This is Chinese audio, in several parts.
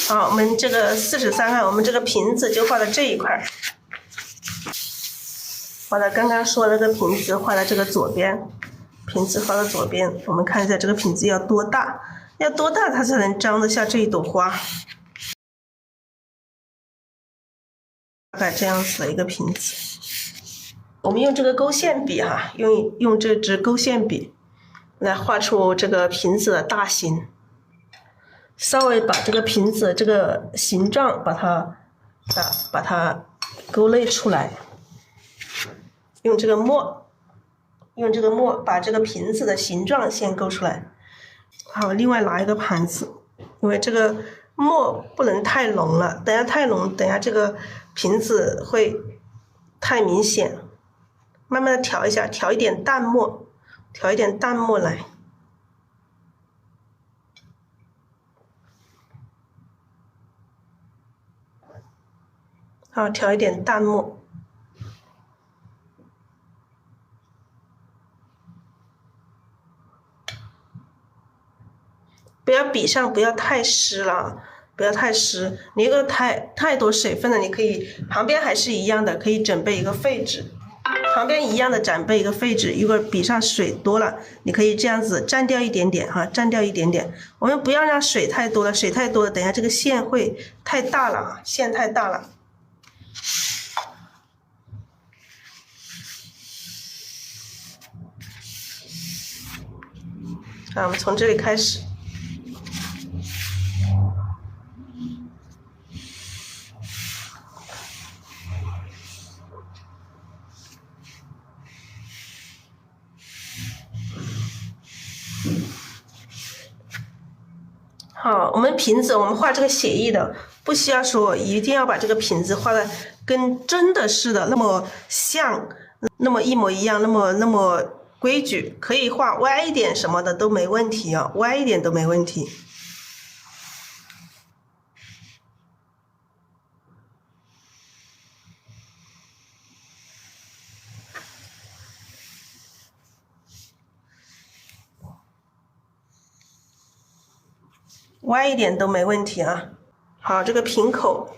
好，我们这个43号，我们这个瓶子就画到这一块，画到刚刚说那个瓶子画到这个左边，瓶子画到左边，我们看一下这个瓶子要多大，要多大它才能装得下这一朵花？大概这样子的一个瓶子，我们用这个勾线笔哈，用这支勾线笔来画出这个瓶子的大形。稍微把这个瓶子这个形状把它勾勒出来，用这个墨把这个瓶子的形状先勾出来。好，另外拿一个盘子，因为这个墨不能太浓了，等下太浓，等下这个瓶子会太明显，慢慢的调一下，调一点淡墨来。好，调一点淡墨，不要笔上不要太湿了，不要太湿。你一个太多水分了，你可以旁边还是一样的，可以准备一个废纸，旁边一样的准备一个废纸。如果笔上水多了，你可以这样子蘸掉一点点哈，蘸掉一点点。我们不要让水太多了，水太多了，等一下这个线会太大了，线太大了。好，我们从这里开始。好，我们瓶子，我们画这个写意的，不需要说一定要把这个瓶子画的跟真的似的那么像，那么一模一样，那么规矩，可以画歪一点什么的都没问题啊，歪一点都没问题。歪一点都没问题啊。好，这个瓶口。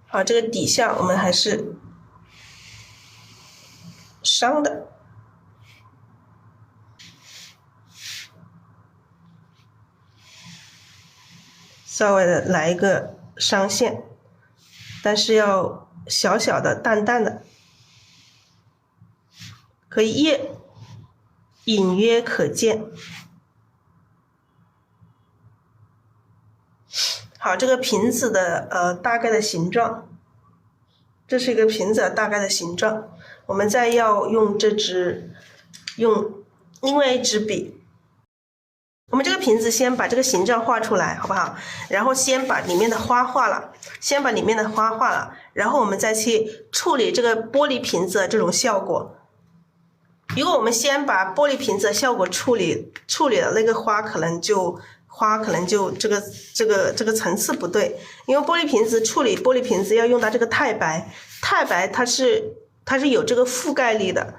好，这个底下我们还是商的。稍微的来一个商线，但是要小小的淡淡的，可以隐约可见。好，这个瓶子的大概的形状，这是一个瓶子的大概的形状。我们再要用另外一支笔，我们这个瓶子先把这个形状画出来，好不好？然后先把里面的花画了，然后我们再去处理这个玻璃瓶子的这种效果。如果我们先把玻璃瓶子的效果处理了，那个花可能就这个层次不对，因为玻璃瓶子要用到这个太白它是有这个覆盖力的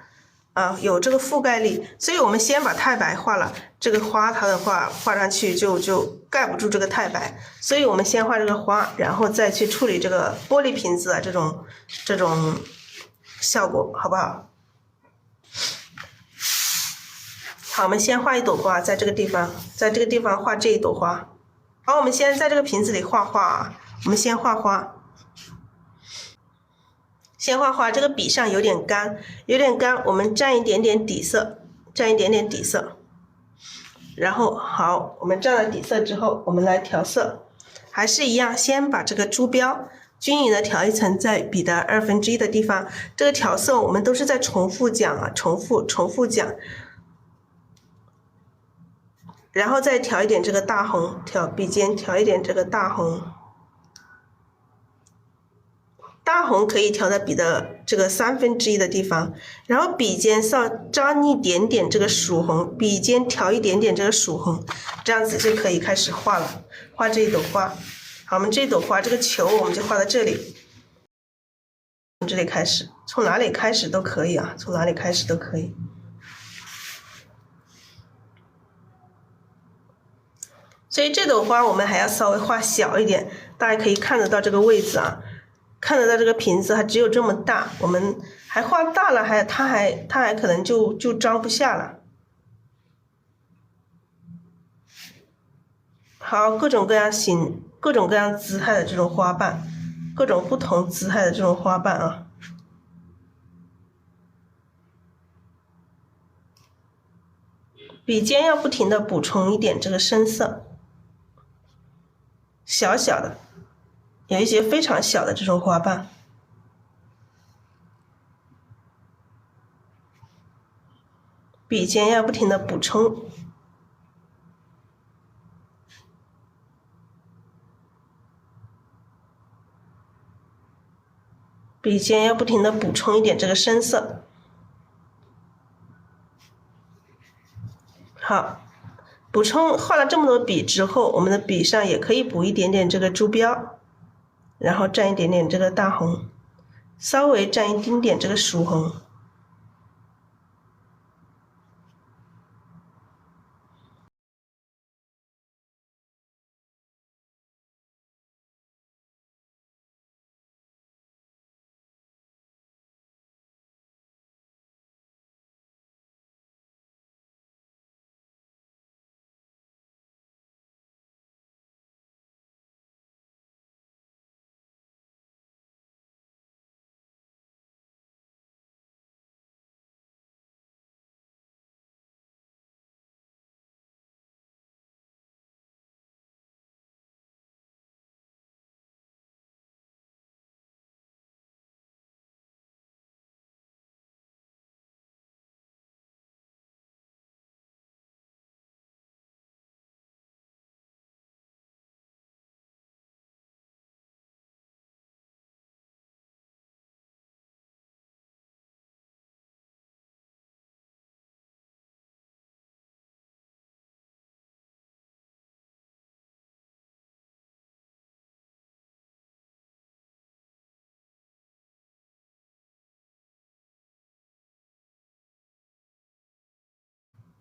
啊，有这个覆盖力，所以我们先把太白画了，这个花它的话画上去就盖不住这个太白，所以我们先画这个花，然后再去处理这个玻璃瓶子的这种效果，好不好？好，我们先画一朵花，在这个地方画这一朵花。好，我们先在这个瓶子里画画，我们先画花。这个笔上有点干，我们蘸一点点底色，然后好，我们蘸了底色之后，我们来调色，还是一样，先把这个珠标均匀的调一层，在笔的1/2的地方。这个调色我们都是在重复讲啊，重复讲。然后再调一点这个大红，笔尖调一点这个大红。大红可以调在笔的这个1/3的地方，然后笔尖稍沾一点点这个曙红，笔尖调一点点这个曙红，这样子就可以开始画了，画这一朵花。好，我们这朵花这个球我们就画到这里，从这里开始，从哪里开始都可以啊，从哪里开始都可以。所以这朵花我们还要稍微画小一点，大家可以看得到这个位置啊，看得到这个瓶子还只有这么大，我们还画大了，它还可能就装不下了。好，各种各样形、各种各样姿态的这种花瓣，各种不同姿态的这种花瓣啊。笔尖要不停的补充一点这个深色，小小的，有一些非常小的这种花瓣。笔尖要不停的补充，笔尖要不停的补充一点这个深色。好，补充画了这么多笔之后，我们的笔上也可以补一点点这个珠标，然后蘸一点点这个大红，稍微蘸一丁点这个熟红。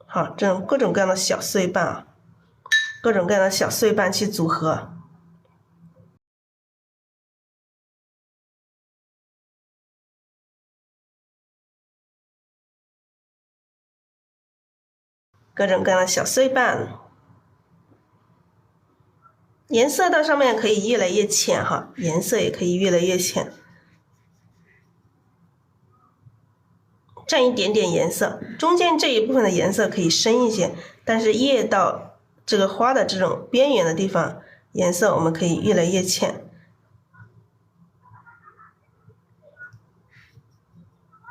好，这种各种各样的小碎瓣啊，各种各样的小碎瓣去组合。各种各样的小碎瓣，颜色到上面可以越来越浅哈，颜色也可以越来越浅。蘸一点点颜色，中间这一部分的颜色可以深一些，但是越到这个花的这种边缘的地方，颜色我们可以越来越浅，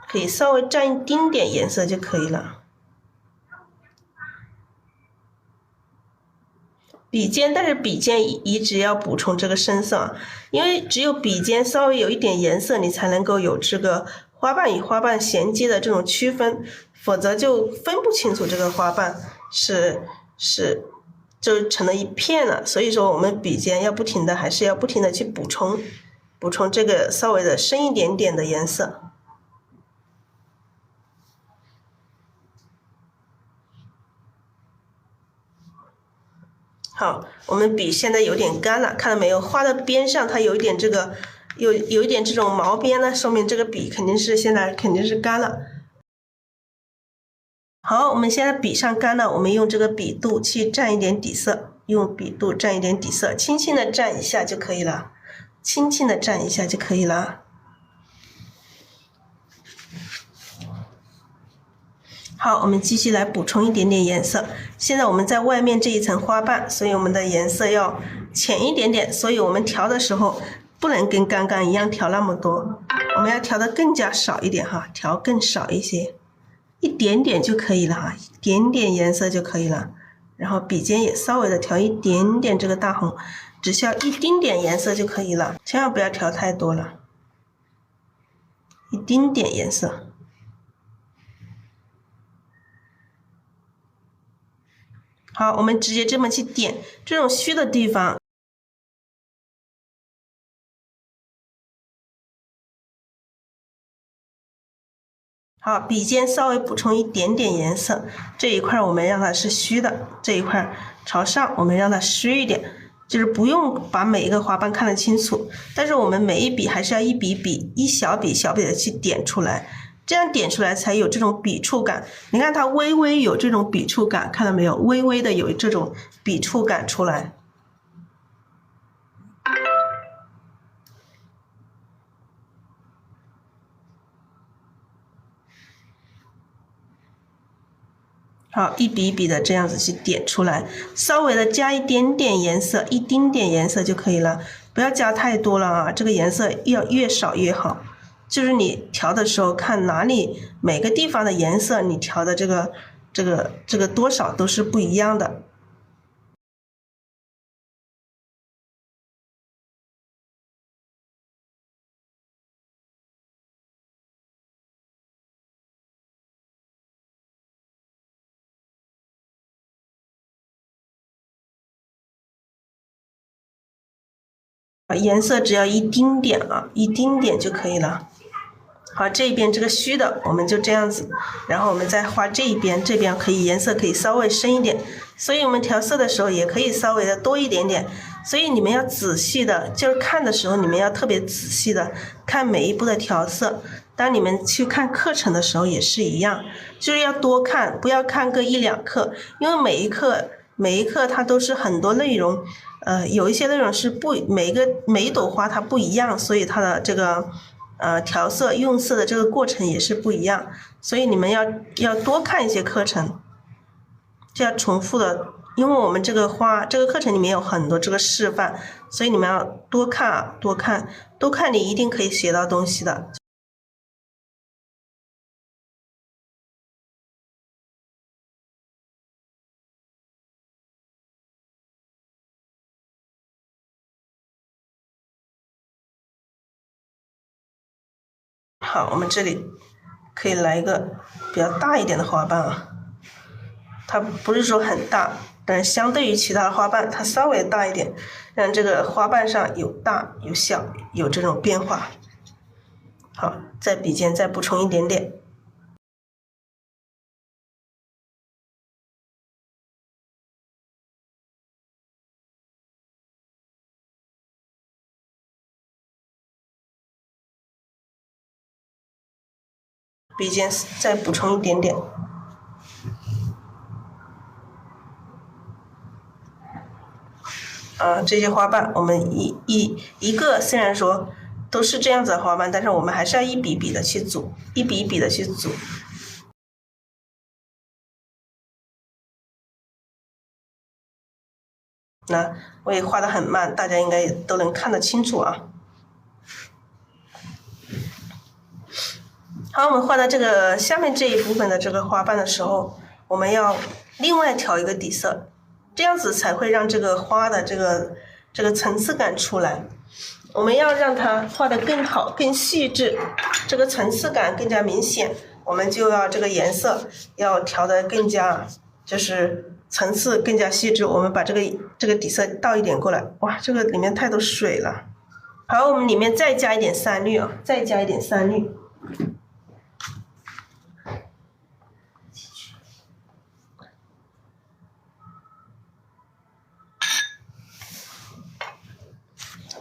可以稍微蘸一丁点颜色就可以了。笔尖，但是笔尖一直要补充这个深色，因为只有笔尖稍微有一点颜色，你才能够有这个花瓣与花瓣衔接的这种区分，否则就分不清楚这个花瓣就成了一片了。所以说我们笔尖还是要不停的去补充这个稍微的深一点点的颜色。好，我们笔现在有点干了，看到没有？画的边上它有一点这个，有一点这种毛边呢，说明这个笔现在肯定是干了。好，我们现在笔上干了，我们用这个笔肚去蘸一点底色，用笔肚蘸一点底色，轻轻的蘸一下就可以了，轻轻的蘸一下就可以了。好，我们继续来补充一点点颜色。现在我们在外面这一层花瓣，所以我们的颜色要浅一点点，所以我们调的时候不能跟刚刚一样调那么多，我们要调的更加少一点哈，调更少一些，一点点就可以了哈，一点点颜色就可以了。然后笔尖也稍微的调一点点这个大红，只需要一丁点颜色就可以了，千万不要调太多了，一丁点颜色。好，我们直接这么去点这种虚的地方，好，笔尖稍微补充一点点颜色，这一块我们让它是虚的，这一块朝上，我们让它虚一点，就是不用把每一个花瓣看得清楚，但是我们每一笔还是要一笔笔、一小笔小笔的去点出来，这样点出来才有这种笔触感。你看它微微有这种笔触感，看到没有？微微的有这种笔触感出来。好，一笔一笔的这样子去点出来，稍微的加一点点颜色，一丁点颜色就可以了，不要加太多了啊，这个颜色要越少越好。就是你调的时候看哪里每个地方的颜色，你调的这个多少都是不一样的。颜色只要一丁点啊，一丁点就可以了。好，这边这个虚的我们就这样子，然后我们再画这一边，这边可以颜色可以稍微深一点，所以我们调色的时候也可以稍微的多一点点。所以你们要仔细的，就是看的时候你们要特别仔细的看每一步的调色。当你们去看课程的时候也是一样，就是要多看，不要看个一两课，因为每一课它都是很多内容，有一些内容是每一朵花它不一样，所以它的这个调色用色的这个过程也是不一样，所以你们要多看一些课程，这要重复的，因为我们这个课程里面有很多这个示范，所以你们要多看啊，多看，你一定可以学到东西的。好，我们这里可以来一个比较大一点的花瓣啊，它不是说很大，但是相对于其他的花瓣它稍微大一点，让这个花瓣上有大有小，有这种变化。好，在笔尖再补充一点点。笔尖再补充一点点。这些花瓣我们一个虽然说都是这样子的花瓣，但是我们还是要一笔笔的去组，一笔一笔的去组。那我也画得很慢，大家应该也都能看得清楚啊。好，我们画到这个下面这一部分的这个花瓣的时候，我们要另外调一个底色，这样子才会让这个花的这个层次感出来。我们要让它画得更好、更细致，这个层次感更加明显，我们就要这个颜色要调得更加就是层次更加细致。我们把这个底色倒一点过来，哇，这个里面太多水了。好，我们里面再加一点三绿啊，再加一点三绿。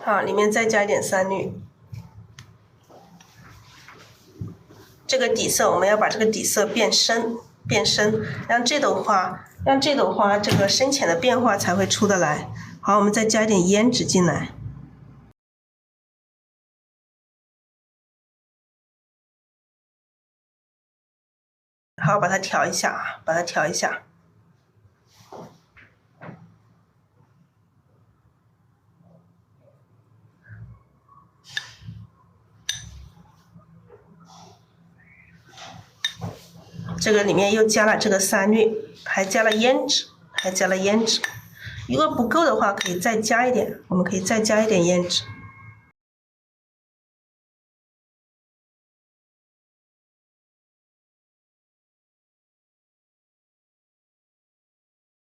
好，里面再加一点三绿。这个底色我们要把这个底色变深，让这朵花这个深浅的变化才会出得来。好，我们再加一点胭脂进来。好，把它调一下啊，把它调一下。这个里面又加了这个三绿，还加了胭脂，如果不够的话，可以再加一点，我们可以再加一点胭脂。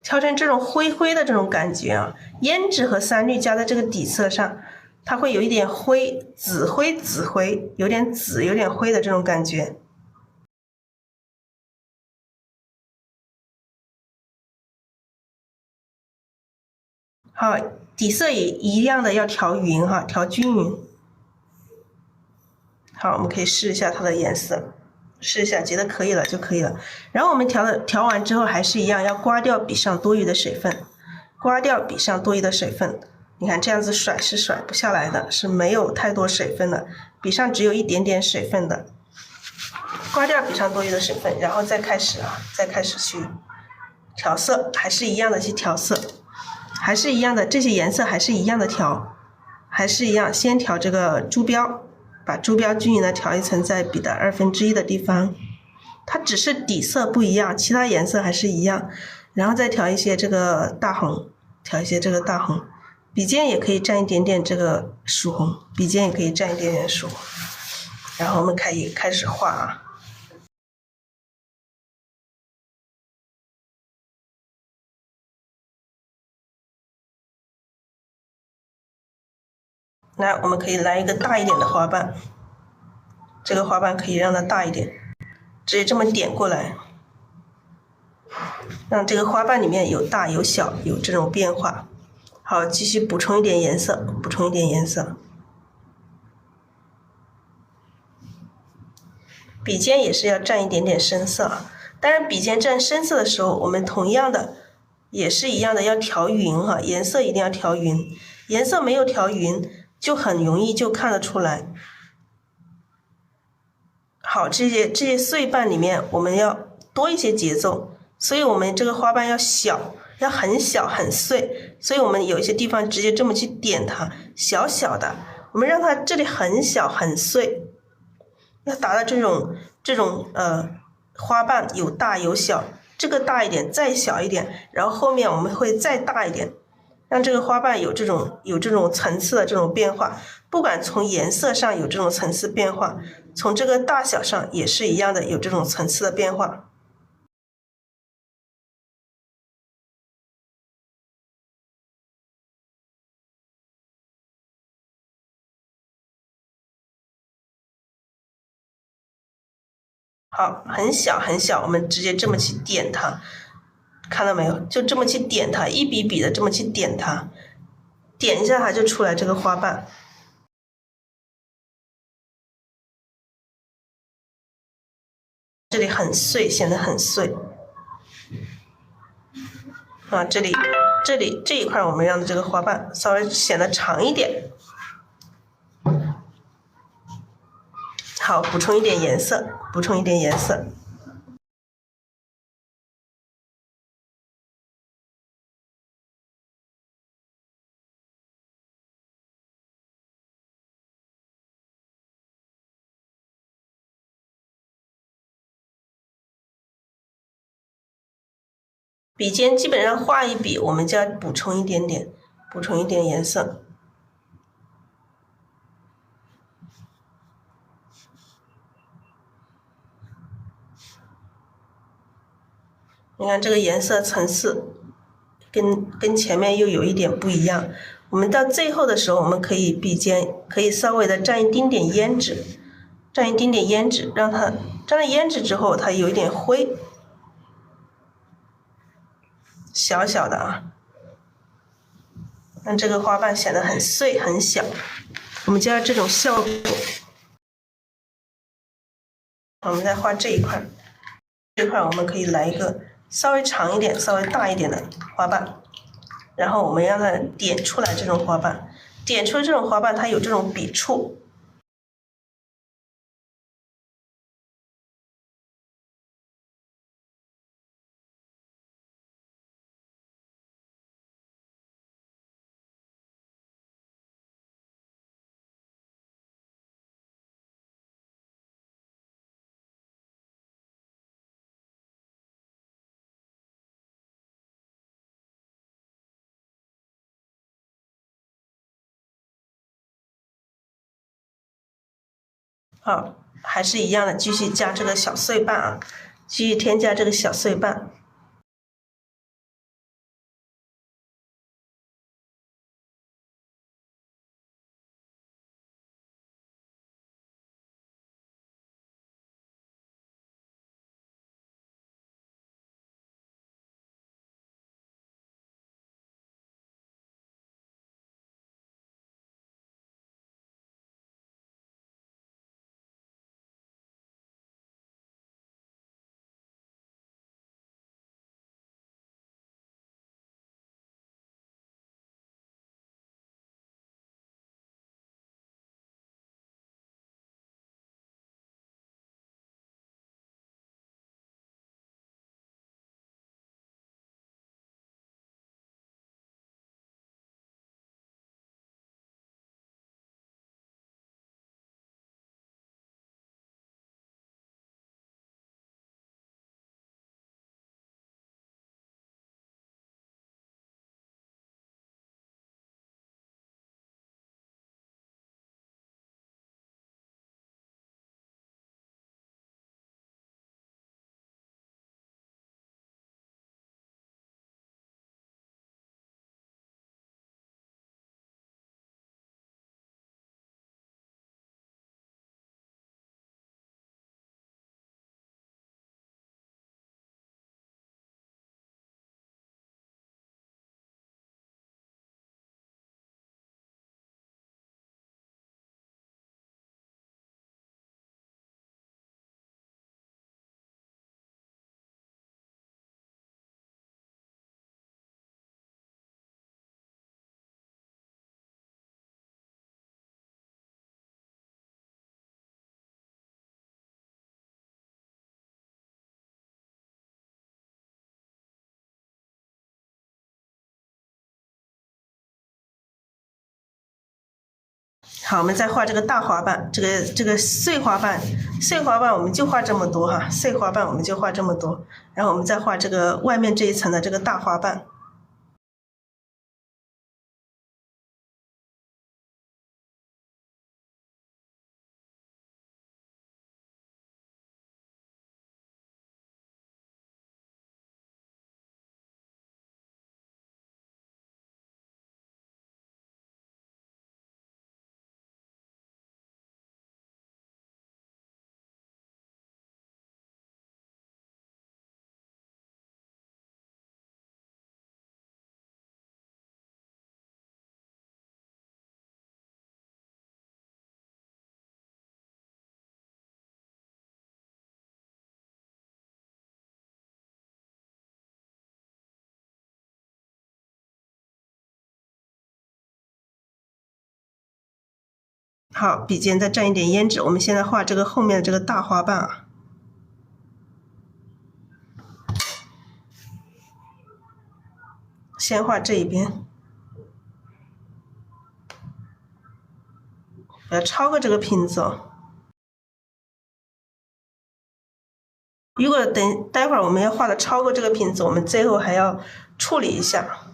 调成这种灰灰的这种感觉啊，胭脂和三绿加在这个底色上，它会有一点灰，紫灰，有点紫有点灰的这种感觉。好，底色也一样的要调匀哈，调均匀。好，我们可以试一下它的颜色，试一下，觉得可以了就可以了。然后我们调完之后还是一样，要刮掉笔上多余的水分，刮掉笔上多余的水分。你看这样子甩是甩不下来的，是没有太多水分的，笔上只有一点点水分的。刮掉笔上多余的水分，然后再开始去调色，还是一样的去调色，还是一样的，这些颜色还是一样的调，还是一样，先调这个珠标，把珠标均匀的调一层在笔的1/2的地方，它只是底色不一样，其他颜色还是一样，然后再调一些这个大红，调一些这个大红，笔尖也可以蘸一点点这个曙红，笔尖也可以蘸一点点曙红，然后我们可以开始画啊。来，我们可以来一个大一点的花瓣，这个花瓣可以让它大一点，直接这么点过来，让这个花瓣里面有大有小，有这种变化。好，继续补充一点颜色，补充一点颜色。笔尖也是要蘸一点点深色，当然笔尖蘸深色的时候，我们同样的也是一样的要调匀哈，颜色一定要调匀，颜色没有调匀就很容易就看得出来。好，这些碎瓣里面我们要多一些节奏，所以我们这个花瓣要小，要很小很碎，所以我们有一些地方直接这么去点它，小小的，我们让它这里很小很碎，要达到这种花瓣有大有小，这个大一点，再小一点，然后后面我们会再大一点，让这个花瓣有这种层次的这种变化，不管从颜色上有这种层次变化，从这个大小上也是一样的，有这种层次的变化。好，很小很小，我们直接这么去点它，看到没有？就这么去点它，一笔笔的这么去点它，点一下它就出来这个花瓣。这里很碎，显得很碎。啊，这一块我们让这个花瓣稍微显得长一点。好，补充一点颜色，补充一点颜色。笔尖基本上画一笔，我们就要补充一点点，补充一点颜色。你看这个颜色层次跟前面又有一点不一样。我们到最后的时候，我们可以笔尖可以稍微的蘸一丁点胭脂，蘸一丁点胭脂，让它蘸了胭脂之后，它有一点灰，小小的啊，让这个花瓣显得很碎很小。我们就要这种效果。我们再画这一块，这块我们可以来一个稍微长一点、稍微大一点的花瓣，然后我们让它点出来这种花瓣，点出这种花瓣，它有这种笔触。好，还是一样的，继续加这个小碎瓣啊，继续添加这个小碎瓣。好，我们再画这个大花瓣，这个碎花瓣，碎花瓣我们就画这么多哈，碎花瓣我们就画这么多，然后我们再画这个外面这一层的这个大花瓣。好，笔尖再蘸一点胭脂，我们现在画这个后面的这个大花瓣啊。先画这一边，不要超过这个瓶子哦。如果待会儿我们要画的超过这个瓶子，我们最后还要处理一下。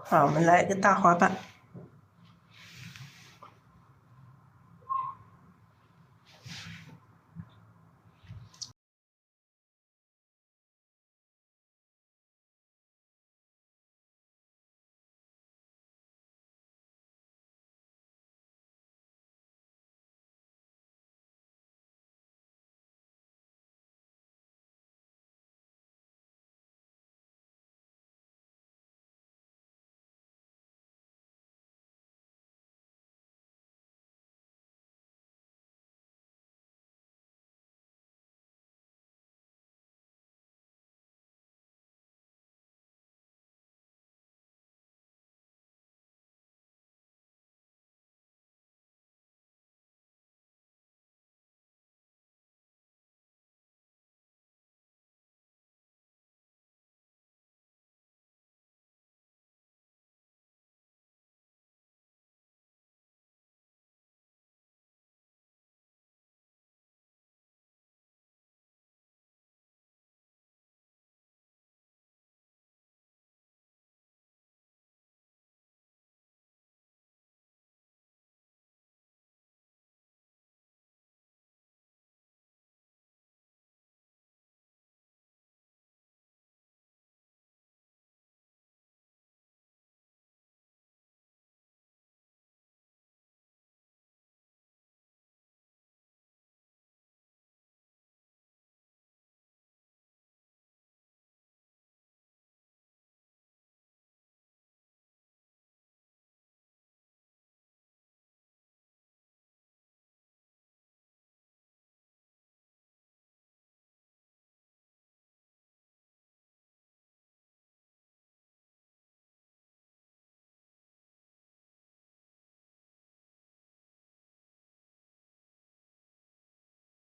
好，我们来一个大花瓣。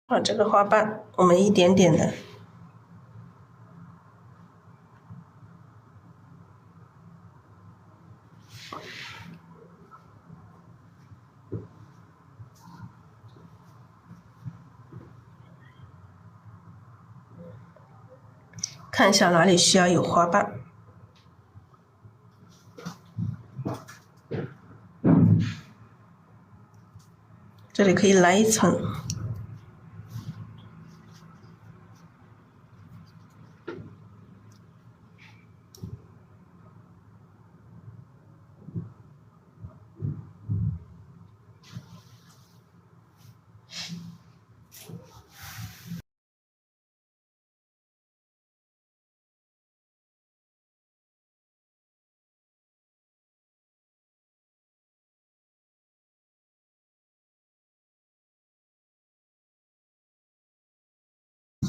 好，这个花瓣我们一点点的。看一下哪里需要有花瓣。这里可以来一层。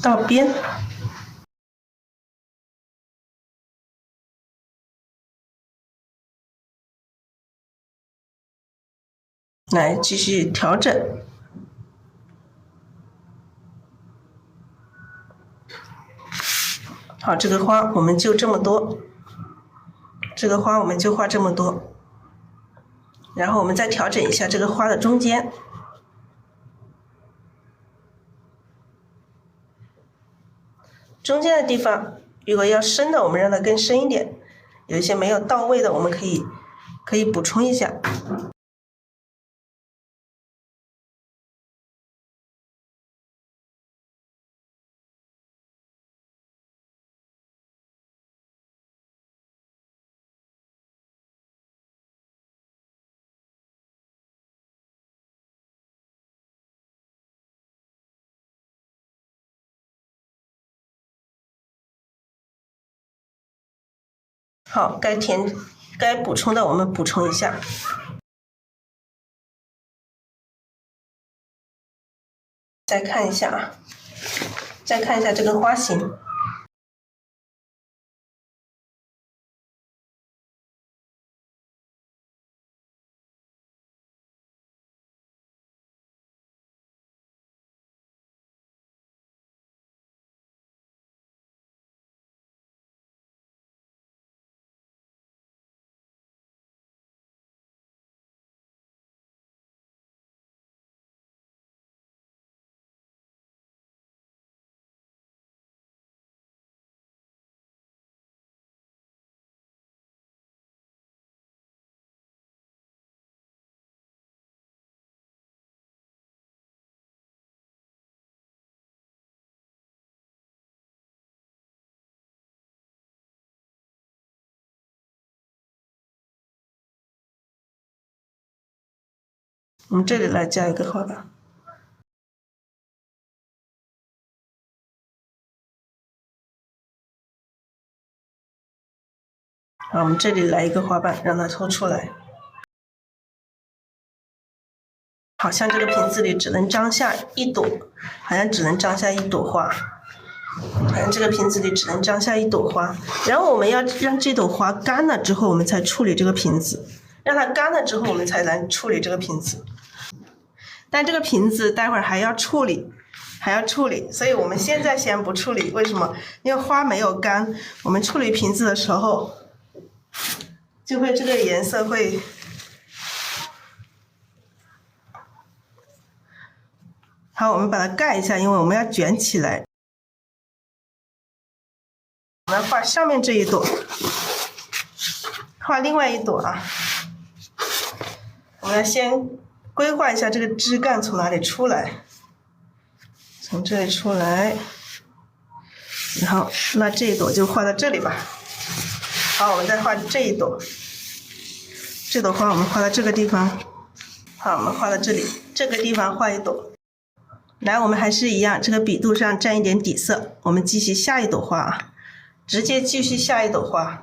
到边，来继续调整。好，这个花我们就这么多，这个花我们就画这么多，然后我们再调整一下这个花的中间。中间的地方，如果要深的，我们让它更深一点；有一些没有到位的，我们可以补充一下。好，该补充的我们补充一下。再看一下啊，再看一下这个花型。我们这里来加一个花瓣。好，我们这里来一个花瓣，让它凸出来。好像这个瓶子里只能装下一朵，好像只能装下一朵花。好像这个瓶子里只能装下一朵花。然后我们要让这朵花干了之后，我们才处理这个瓶子。让它干了之后，我们才来处理这个瓶子。但这个瓶子待会儿还要处理，所以我们现在先不处理。为什么？因为花没有干，我们处理瓶子的时候，就会这个颜色会。好，我们把它盖一下，因为我们要卷起来。我们画上面这一朵，画另外一朵啊。我们要先规划一下这个枝干从哪里出来，从这里出来，然后那这一朵就画到这里吧。好，我们再画这一朵，这朵花我们画到这个地方。好，我们画到这里，这个地方画一朵。来，我们还是一样，这个笔肚上沾一点底色，我们继续下一朵花啊，直接继续下一朵花。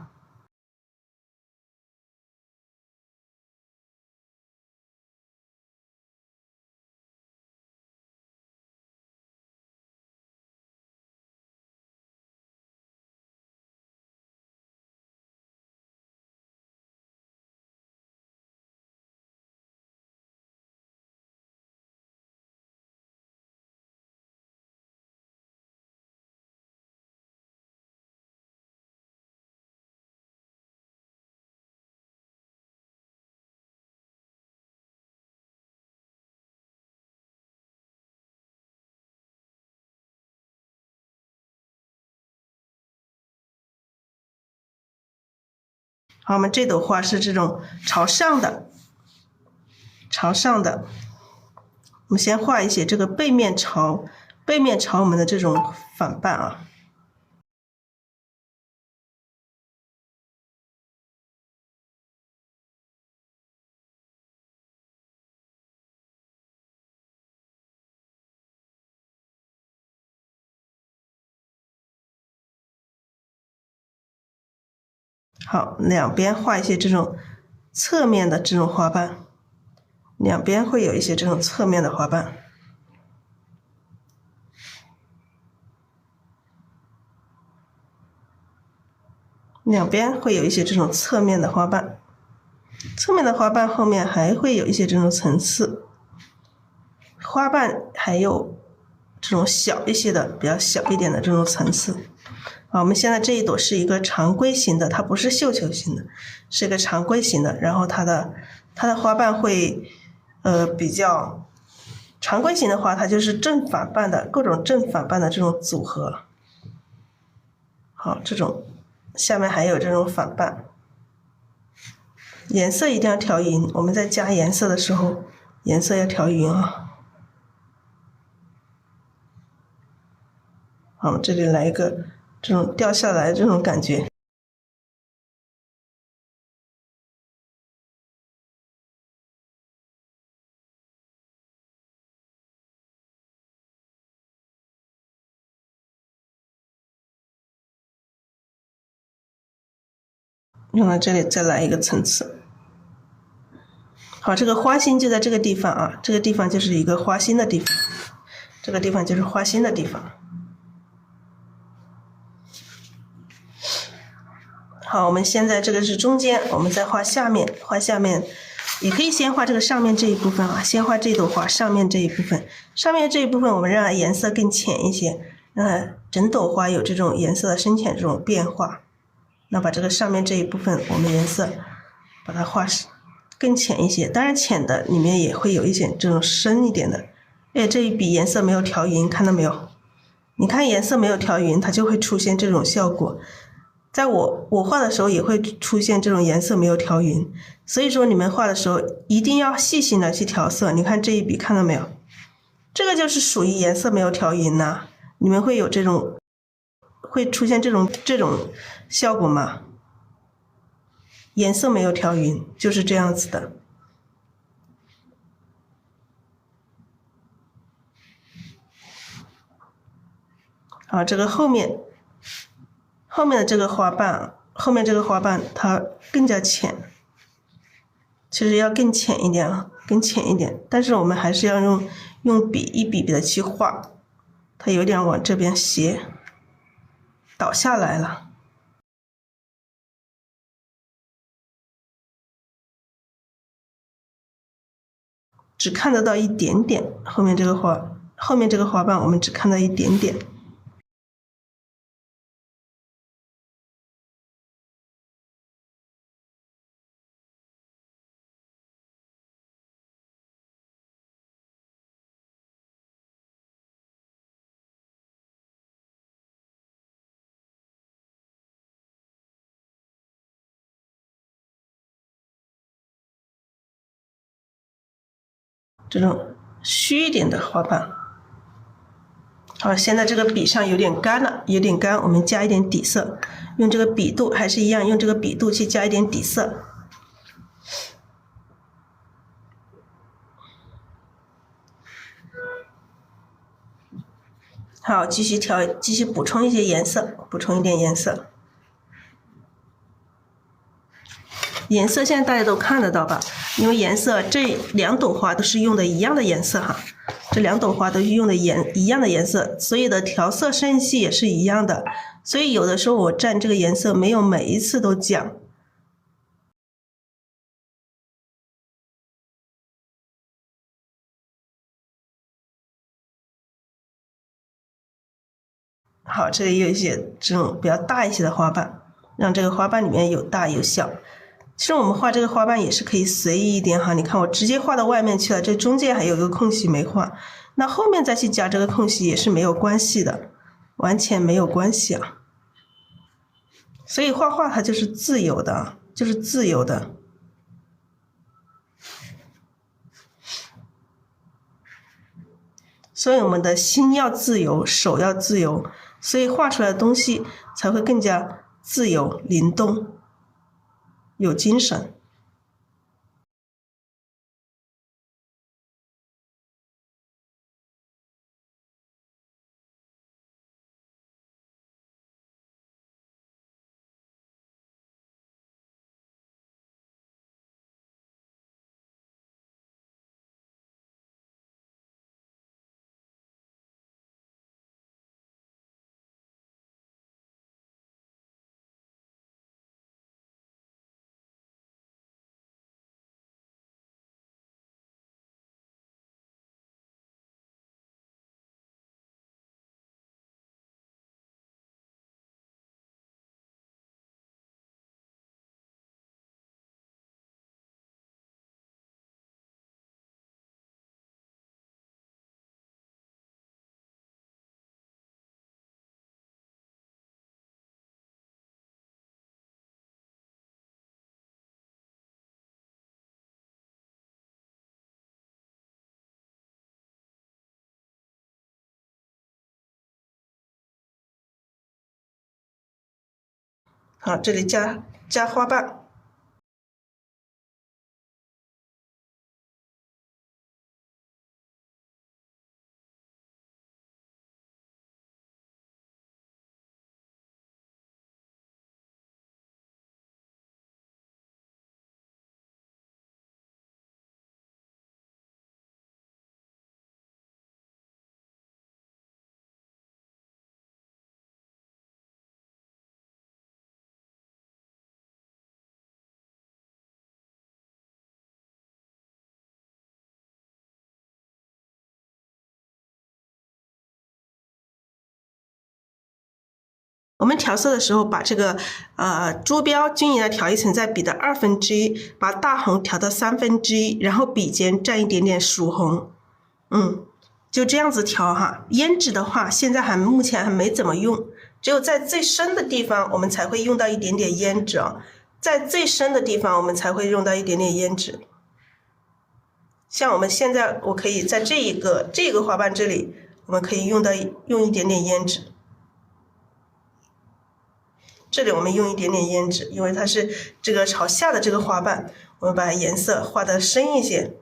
好，我们这朵花是这种朝上的，我们先画一些这个背面朝我们的这种反瓣啊。好，两边画一些这种侧面的这种花瓣，两边会有一些这种侧面的花瓣。两边会有一些这种侧面的花瓣，侧面的花瓣后面还会有一些这种层次，花瓣还有这种小一些的，比较小一点的这种层次。好，我们现在这一朵是一个常规型的，它不是绣球型的，是一个常规型的，然后它的花瓣会比较常规型的话，它就是正反瓣的各种正反瓣的这种组合。好，这种下面还有这种反瓣，颜色一定要调匀，我们在加颜色的时候颜色要调匀啊。好，这里来一个这种掉下来这种感觉。用到这里再来一个层次。好，这个花心就在这个地方啊，这个地方就是一个花心的地方，这个地方就是花心的地方。好，我们现在这个是中间，我们再画下面，也可以先画这个上面这一部分啊，先画这朵花上面这一部分，上面这一部分我们让它颜色更浅一些，让它整朵花有这种颜色的深浅这种变化。那把这个上面这一部分我们颜色把它画更浅一些，当然浅的里面也会有一些这种深一点的。这一笔颜色没有调匀，看到没有？你看颜色没有调匀，它就会出现这种效果。在我画的时候也会出现这种颜色没有调匀，所以说你们画的时候一定要细心的去调色。你看这一笔看到没有？这个就是属于颜色没有调匀呐，你们会有这种会出现这种效果吗？颜色没有调匀就是这样子的。好，这个后面的这个花瓣，它更加浅，其实要更浅一点啊，但是我们还是要用笔一笔笔的去画，它有点往这边斜倒下来了。只看得到一点点，后面这个花瓣我们只看到一点点。这种虚一点的花瓣。好，现在这个笔上有点干了，我们加一点底色，用这个笔肚还是一样，用这个笔肚去加一点底色。好，继续补充一些颜色，补充一点颜色。颜色现在大家都看得到吧？因为颜色这两朵花都是用的一样的颜色哈，这两朵花都是用的一样的颜色，所以的调色深细也是一样的。所以有的时候我蘸这个颜色没有每一次都讲。好，这里有一些这种比较大一些的花瓣，让这个花瓣里面有大有小。其实我们画这个花瓣也是可以随意一点哈，你看我直接画到外面去了，这中间还有一个空隙没画，那后面再去加这个空隙也是没有关系的，完全没有关系啊。所以画画它就是自由的。就是自由的。所以我们的心要自由，手要自由，所以画出来的东西才会更加自由、灵动、有精神。好，这里加花瓣。我们调色的时候，把这个珠标均匀的调一层，在笔的1/2，把大红调到1/3，然后笔尖蘸一点点曙红，就这样子调哈。胭脂的话，现在目前还没怎么用，只有在最深的地方我们才会用到一点点胭脂啊，在最深的地方我们才会用到一点点胭脂。像我们现在，我可以在这个花瓣这里，我们可以用一点点胭脂。这里我们用一点点胭脂，因为它是这个朝下的这个花瓣，我们把颜色画得深一些。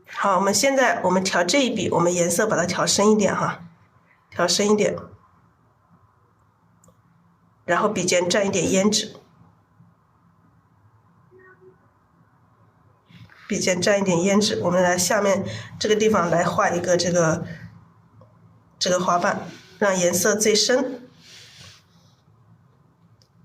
好，我们现在调这一笔，我们颜色把它调深一点哈，调深一点，然后笔尖蘸一点胭脂，笔尖蘸一点胭脂，我们来下面这个地方来画一个这个花瓣，让颜色最深。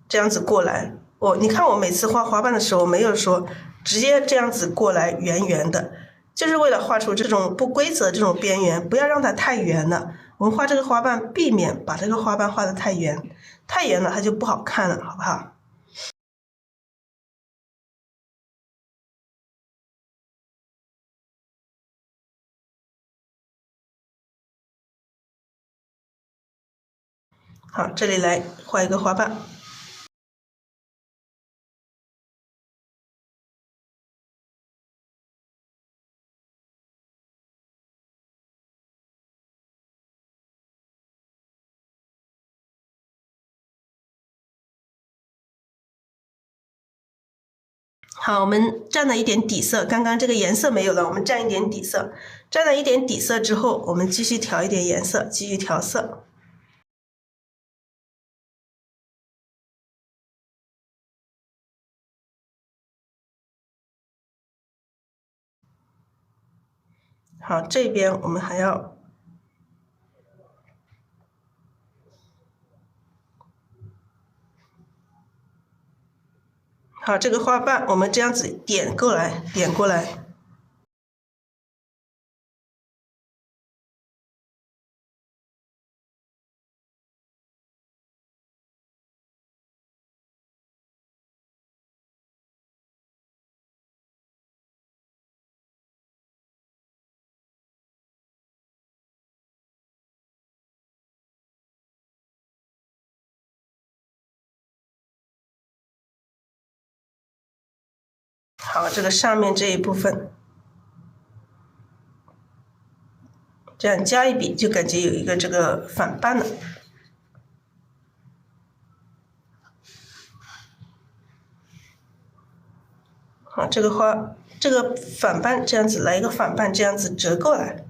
这样子过来，你看我每次画花瓣的时候，没有说直接这样子过来圆圆的，就是为了画出这种不规则这种边缘，不要让它太圆了。我们画这个花瓣，避免把这个花瓣画得太圆，太圆了它就不好看了，好不好？好，这里来画一个花瓣。好，我们蘸了一点底色，刚刚这个颜色没有了，我们蘸一点底色。蘸了一点底色之后，我们继续调一点颜色，继续调色。好，这边我们还要好，这个花瓣我们这样子点过来，点过来。好，这个上面这一部分，这样加一笔就感觉有一个这个反半了。好，这个花，这个反半这样子来一个反半，这样子折过来。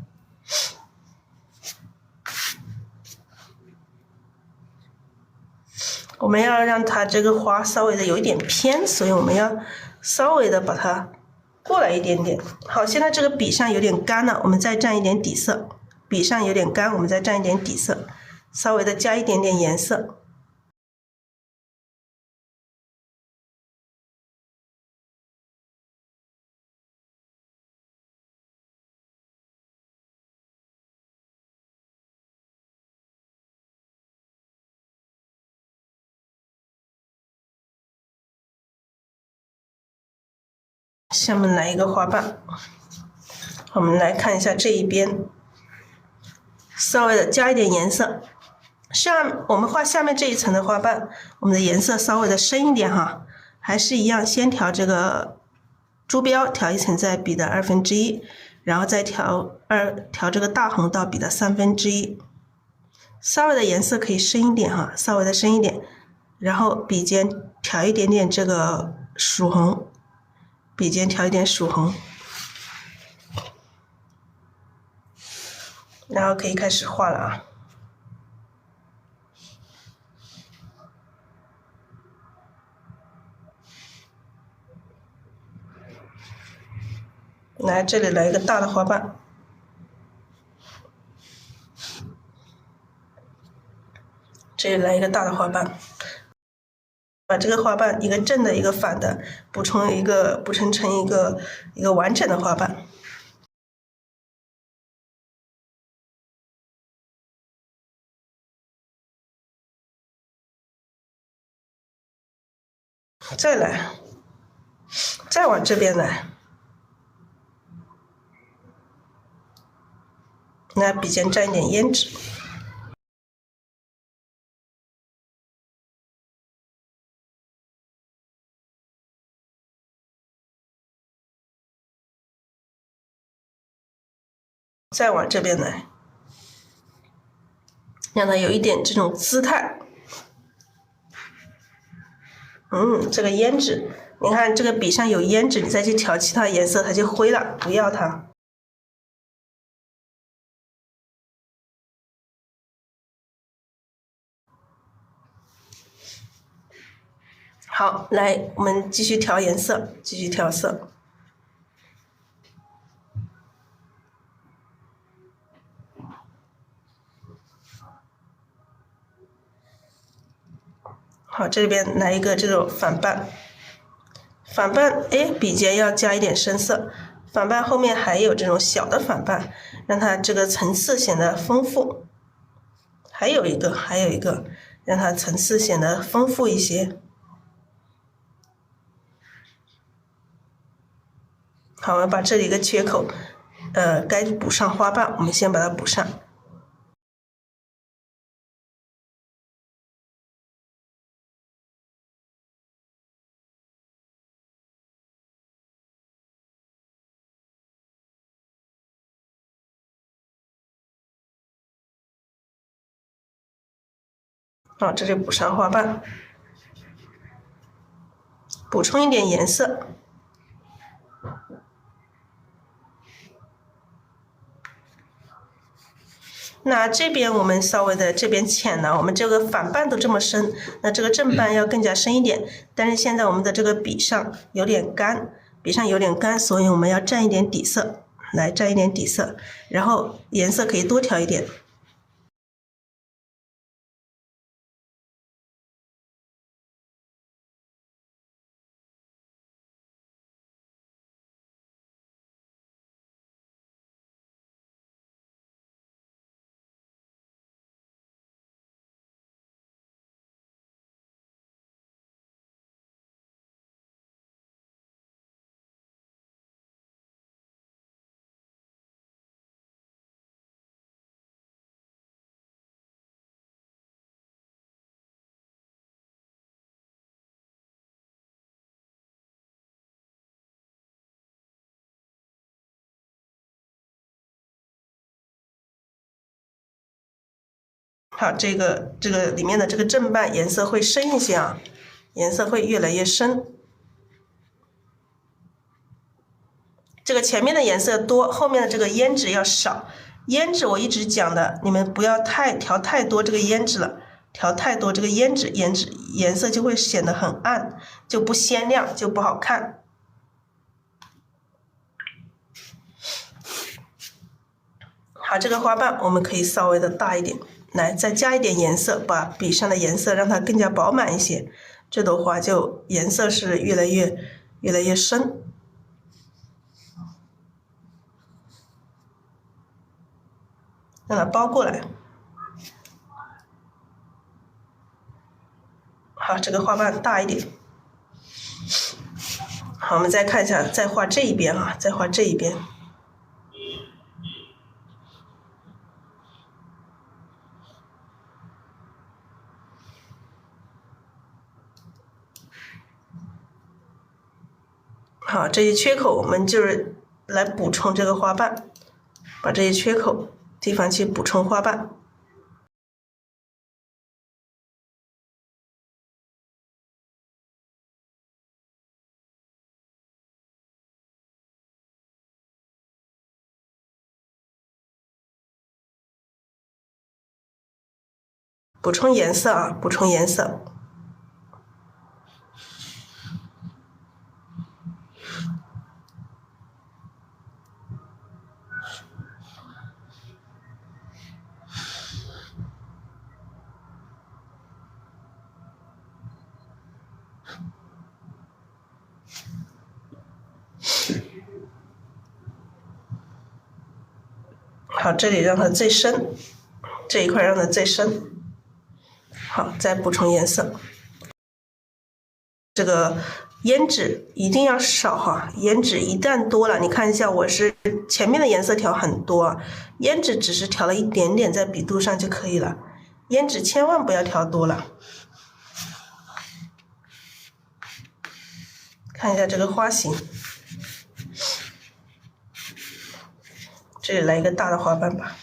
我们要让它这个花稍微的有一点偏，所以我们要稍微的把它过来一点点。好，现在这个笔上有点干了，我们再蘸一点底色。笔上有点干，我们再蘸一点底色，稍微的加一点点颜色。下面来一个花瓣，我们来看一下这一边，稍微的加一点颜色。我们画下面这一层的花瓣，我们的颜色稍微的深一点哈，还是一样，先调这个珠标，调一层在笔的1/2，然后再调这个大红到笔的1/3，稍微的颜色可以深一点哈，稍微的深一点，然后笔尖调一点点这个曙红，笔尖调一点曙红，然后可以开始画了啊。来，这里来一个大的花瓣，这里来一个大的花瓣，把这个花瓣一个正的一个反的补成成一个完整的花瓣。再来，再往这边来，拿笔尖蘸一点胭脂。再往这边来，让它有一点这种姿态。这个胭脂，你看这个笔上有胭脂，你再去调其他颜色，它就灰了，不要它。好，来，我们继续调颜色，继续调色。好，这边来一个这种反瓣，反瓣，笔尖要加一点深色。反瓣后面还有这种小的反瓣，让它这个层次显得丰富。还有一个，让它层次显得丰富一些。好，我们把这里一个缺口，该补上花瓣，我们先把它补上。好，这里补上花瓣，补充一点颜色。那这边我们稍微的这边浅了，我们这个反瓣都这么深，那这个正瓣要更加深一点。但是现在我们的这个笔上有点干，所以我们要蘸一点底色，来蘸一点底色，然后颜色可以多调一点。好，这个里面的这个正半颜色会深一些啊，颜色会越来越深。这个前面的颜色多，后面的这个胭脂要少。胭脂我一直讲的，你们不要调太多这个胭脂了，调太多这个胭脂颜色就会显得很暗，就不鲜亮，就不好看。好，这个花瓣我们可以稍微的大一点，来再加一点颜色，把笔上的颜色让它更加饱满一些，这朵花就颜色是越来越深。让它包过来。好，这个花瓣大一点。好，我们再看一下，再画这一边啊，再画这一边。好，这些缺口我们就是来补充这个花瓣，把这些缺口地方去补充花瓣。补充颜色啊，补充颜色。好，这里让它最深，这一块让它最深。好，再补充颜色。这个胭脂一定要少哈，胭脂一旦多了，你看一下，我是前面的颜色调很多，胭脂只是调了一点点在笔肚上就可以了，胭脂千万不要调多了。看一下这个花型，这里来一个大的花瓣吧。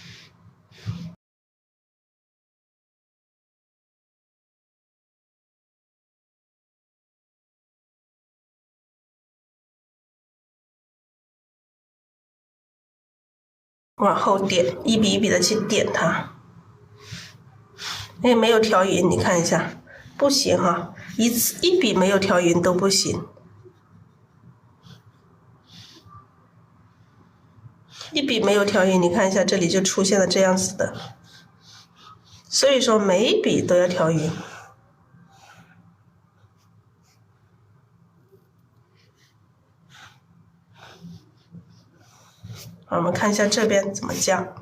往后点，一笔一笔的去点它。哎，没有调匀，你看一下，不行哈，一笔没有调匀都不行。一笔没有调匀，你看一下这里就出现了这样子的。所以说每一笔都要调匀。好，我们看一下这边怎么加。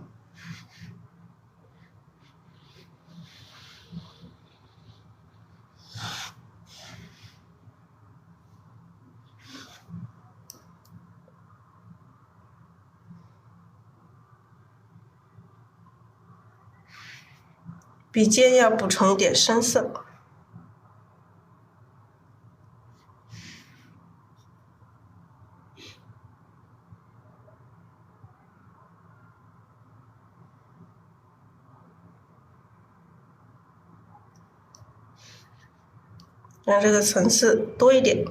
笔尖要补充一点深色。让这个层次多一点。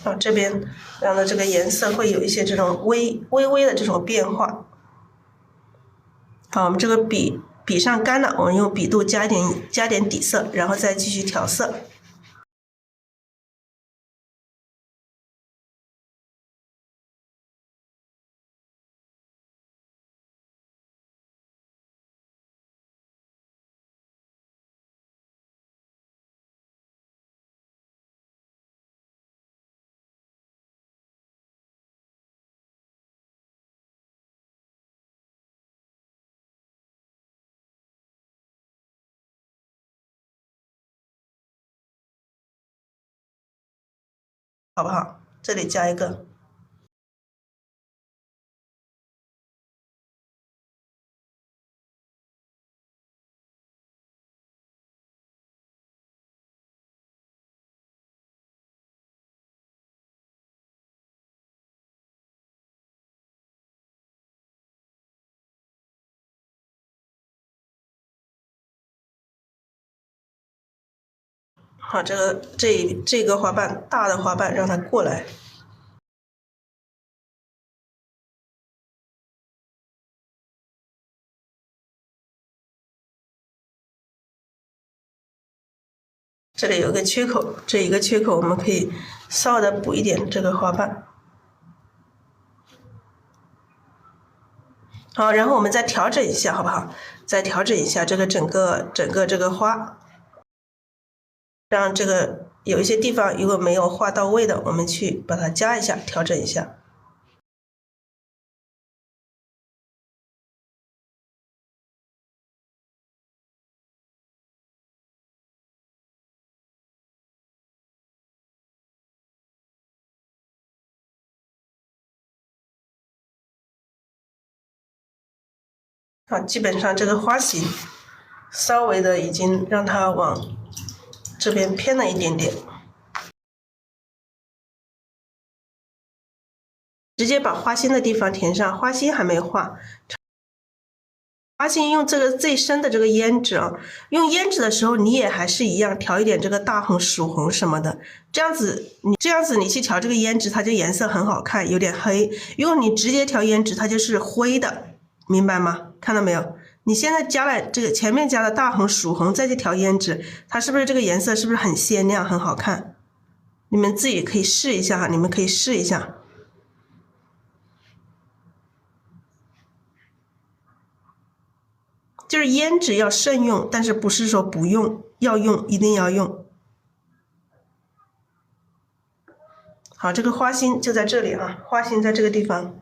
好，这边让的这个颜色会有一些这种微微的这种变化。好，我们这个笔上干了，我们用笔肚加点底色，然后再继续调色。好不好？这里加一个。好，这个花瓣大的花瓣让它过来。这里有个缺口，这一个缺口我们可以稍微的补一点这个花瓣。好，然后我们再调整一下，好不好？再调整一下这个整个这个花，让这个有一些地方如果没有画到位的，我们去把它加一下，调整一下。好，基本上这个花型稍微的已经让它往这边偏了一点点，直接把花心的地方填上，花心还没画。花心用这个最深的这个胭脂啊，用胭脂的时候你也还是一样调一点这个大红、曙红什么的，这样子你去调这个胭脂，它就颜色很好看，有点黑。如果你直接调胭脂，它就是灰的，明白吗？看到没有？你现在加了这个前面加了大红、曙红，再去调胭脂，它是不是这个颜色是不是很鲜亮、很好看？你们自己可以试一下哈，你们可以试一下。就是胭脂要慎用，但是不是说不用，要用，一定要用。好，这个花心就在这里啊，花心在这个地方。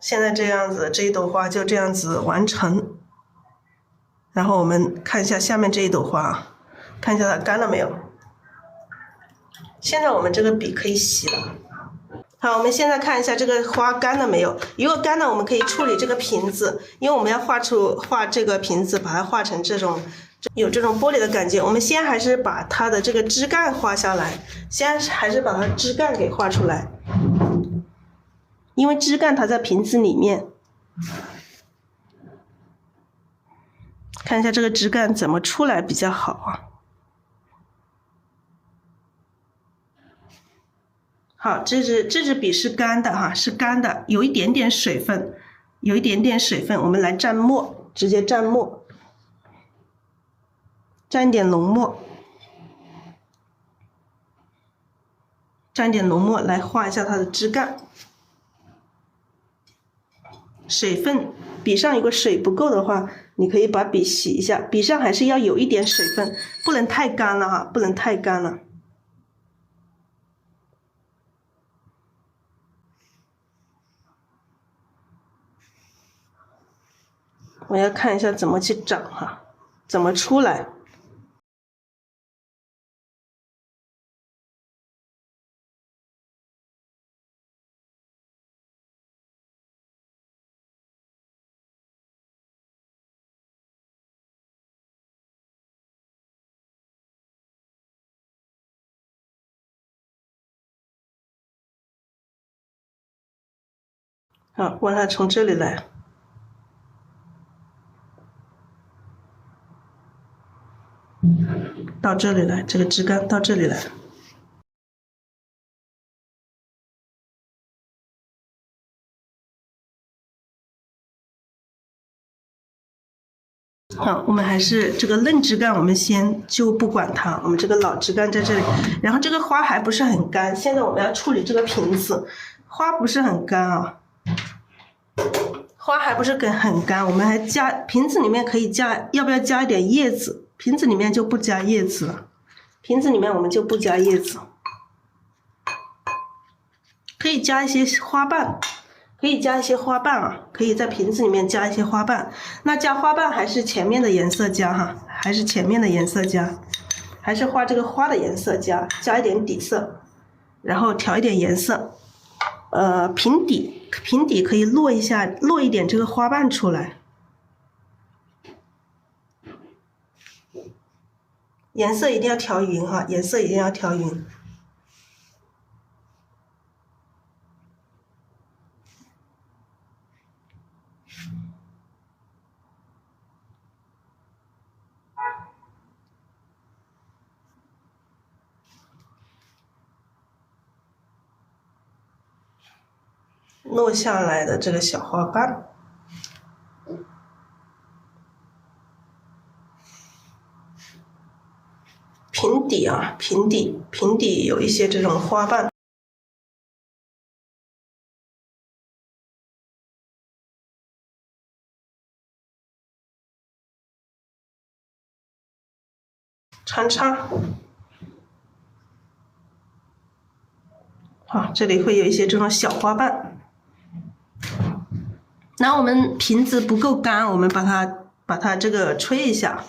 现在这样子，这一朵花就这样子完成。然后我们看一下下面这一朵花，看一下它干了没有。现在我们这个笔可以洗了。好，我们现在看一下这个花干了没有。如果干了，我们可以处理这个瓶子，因为我们要画这个瓶子，把它画成这种有这种玻璃的感觉。我们先还是把它的这个枝干画下来，先还是把它枝干给画出来，因为枝干它在瓶子里面。看一下这个枝干怎么出来比较好啊。好，这支笔是干的哈，是干的，有一点点水分，有一点点水分，我们来蘸墨，直接蘸墨，蘸一点浓墨，蘸点浓墨来画一下它的枝干。水分，笔上如果水不够的话，你可以把笔洗一下，笔上还是要有一点水分，不能太干了哈，不能太干了。我要看一下怎么去长哈，怎么出来。好，让它从这里来。到这里来，这个枝干到这里来。好，我们还是这个嫩枝干，我们先就不管它，我们这个老枝干在这里。然后这个花还不是很干，现在我们要处理这个瓶子，花不是很干啊，花还不是很干，我们还加瓶子里面可以加，要不要加一点叶子？瓶子里面就不加叶子了，瓶子里面我们就不加叶子，可以加一些花瓣。可以加一些花瓣啊，可以在瓶子里面加一些花瓣。那加花瓣还是前面的颜色加哈，还是前面的颜色加，还是画这个花的颜色加一点底色，然后调一点颜色。平底可以落一点这个花瓣出来。颜色一定要调匀哈，颜色一定要调匀。落下来的这个小花瓣。平底啊，平底有一些这种花瓣。穿插。好，这里会有一些这种小花瓣。然后我们瓶子不够干，我们把它这个吹一下。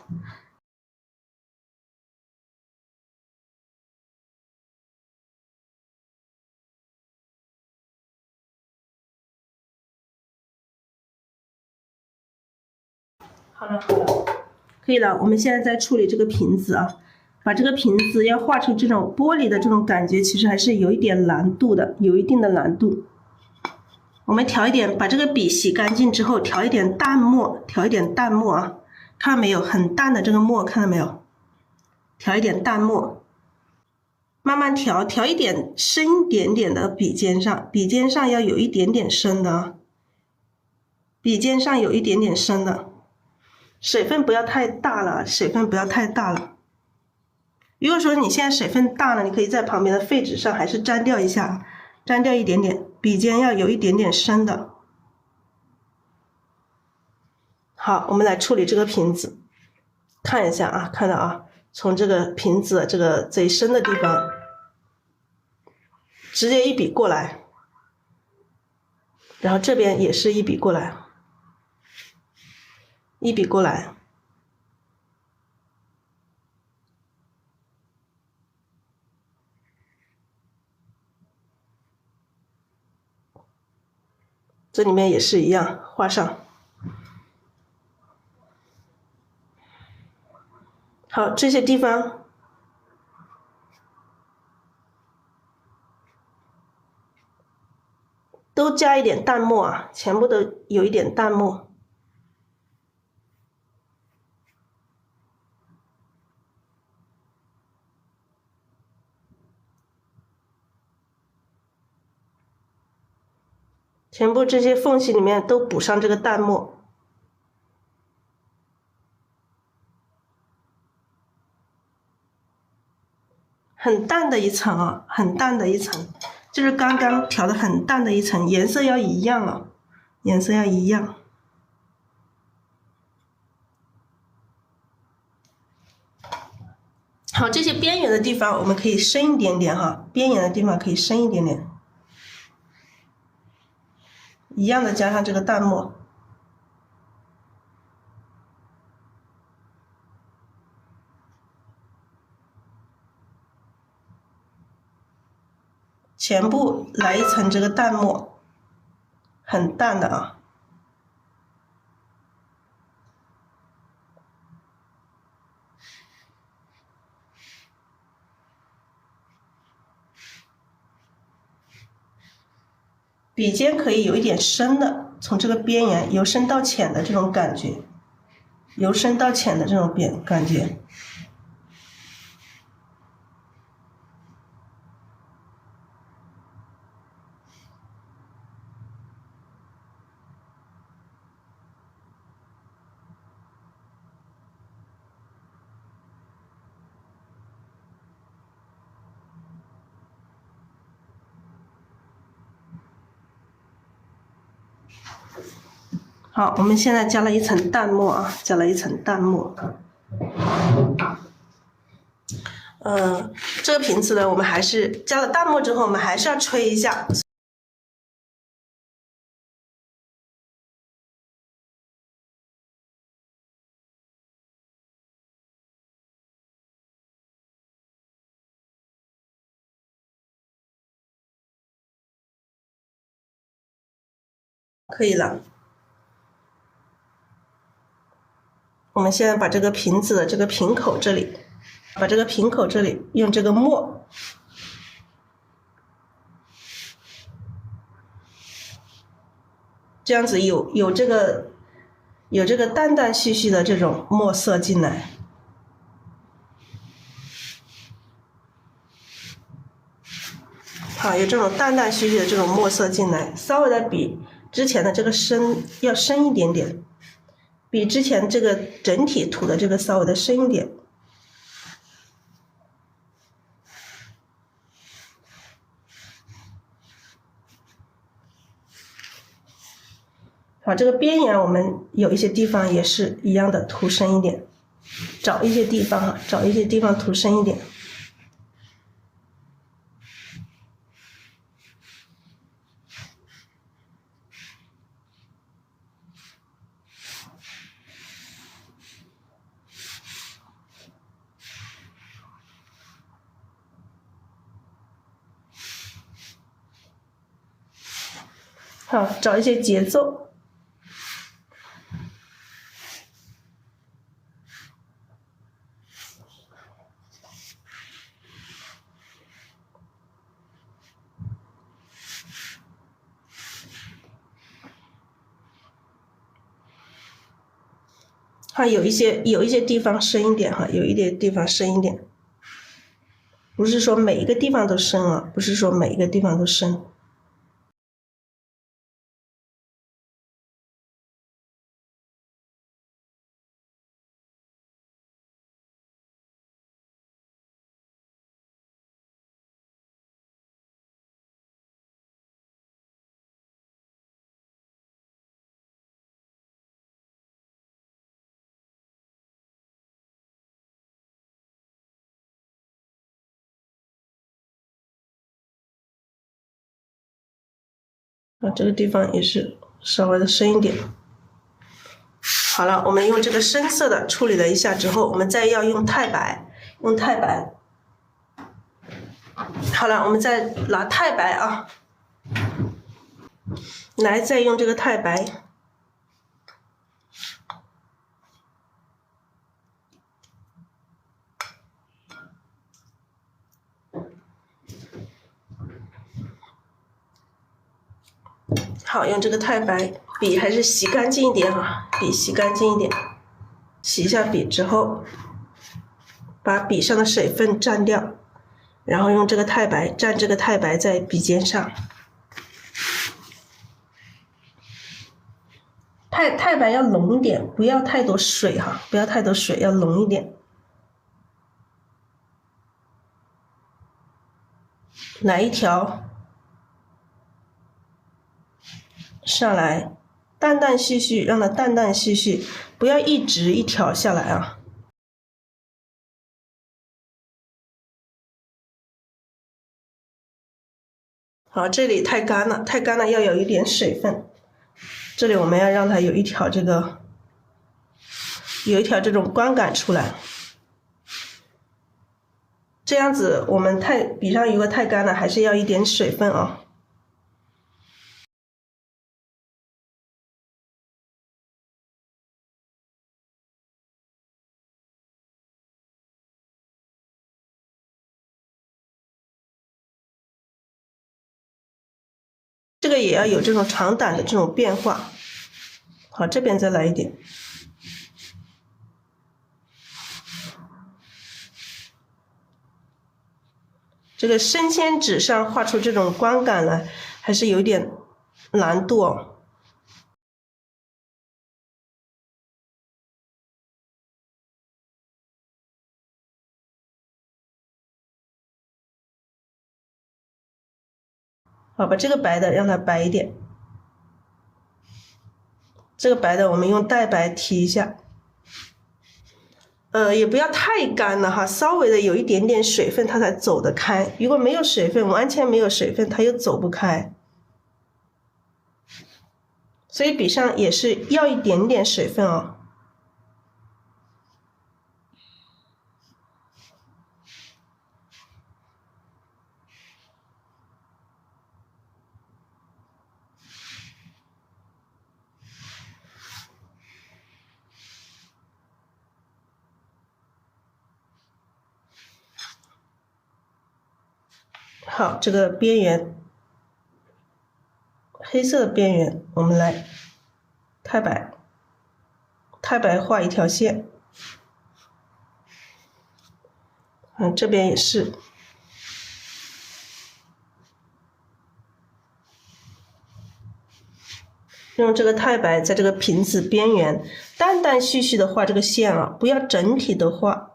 好了，可以了。我们现在在处理这个瓶子啊，把这个瓶子要画出这种玻璃的这种感觉，其实还是有一点难度的，有一定的难度。我们调一点，把这个笔洗干净之后，调一点淡墨，调一点淡墨啊，看到没有？很淡的这个墨，看到没有？调一点淡墨，慢慢调，调一点深一点点的笔尖上，笔尖上要有一点点深的啊，笔尖上有一点点深的。水分不要太大了，水分不要太大了。如果说你现在水分大了，你可以在旁边的废纸上还是沾掉一下，沾掉一点点，笔尖要有一点点深的。好，我们来处理这个瓶子，看一下啊，看到啊，从这个瓶子这个最深的地方，直接一笔过来，然后这边也是一笔过来。一笔过来，这里面也是一样，画上。好，这些地方都加一点淡墨啊，全部都有一点淡墨。全部这些缝隙里面都补上这个淡墨，很淡的一层啊，很淡的一层，就是刚刚调的很淡的一层，颜色要一样啊，颜色要一样。好，这些边缘的地方我们可以深一点点哈，边缘的地方可以深一点点。一样的加上这个淡墨，全部来一层这个淡墨，很淡的啊。笔尖可以有一点深的，从这个边缘由深到浅的这种感觉，由深到浅的这种感觉。好，我们现在加了一层淡墨啊，加了一层淡墨。这个瓶子呢，我们还是加了淡墨之后，我们还是要吹一下。可以了。我们现在把这个瓶子的这个瓶口这里，把这个瓶口这里用这个墨，这样子有这个淡淡絮絮的这种墨色进来。好，好，有这种淡淡虚虚的这种墨色进来，稍微的比之前的这个要深一点点，比之前这个整体涂的这个稍微的深一点。好，这个边沿我们有一些地方也是一样的，涂深一点，找一些地方涂深一点。好，找一些节奏。哈，有一些地方深一点哈，有一点地方深一点，不是说每一个地方都深啊，不是说每一个地方都深。这个地方也是稍微的深一点。好了，我们用这个深色的处理了一下之后，我们再要用太白，好了，我们再拿太白啊，来再用这个太白。好，用这个太白，笔还是洗干净一点啊，笔洗干净一点，洗一下笔之后，把笔上的水分蘸掉，然后用这个太白蘸这个太白在笔尖上。太白要浓一点，不要太多水哈，不要太多水，要浓一点。来一条上来，淡淡细细，让它淡淡细细，不要一直一条下来啊。好，这里太干了，太干了，要有一点水分。这里我们要让它有一条这种光感出来。这样子我们笔上如果太干了，还是要一点水分啊。这个也要有这种长短的这种变化。好，这边再来一点。这个生鲜纸上画出这种光感来，还是有点难度哦。好，把这个白的让它白一点。这个白的我们用带白提一下。也不要太干了哈，稍微的有一点点水分它才走得开。如果没有水分，完全没有水分，它又走不开。所以笔上也是要一点点水分哦。好，这个边缘，黑色的边缘，我们来太白画一条线。这边也是。用这个太白在这个瓶子边缘断断续续的画这个线啊，不要整体的画。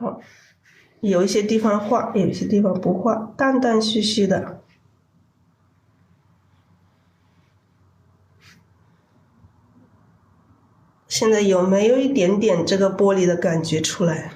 好，有一些地方画，有一些地方不画，断断续续的。现在有没有一点点这个玻璃的感觉出来？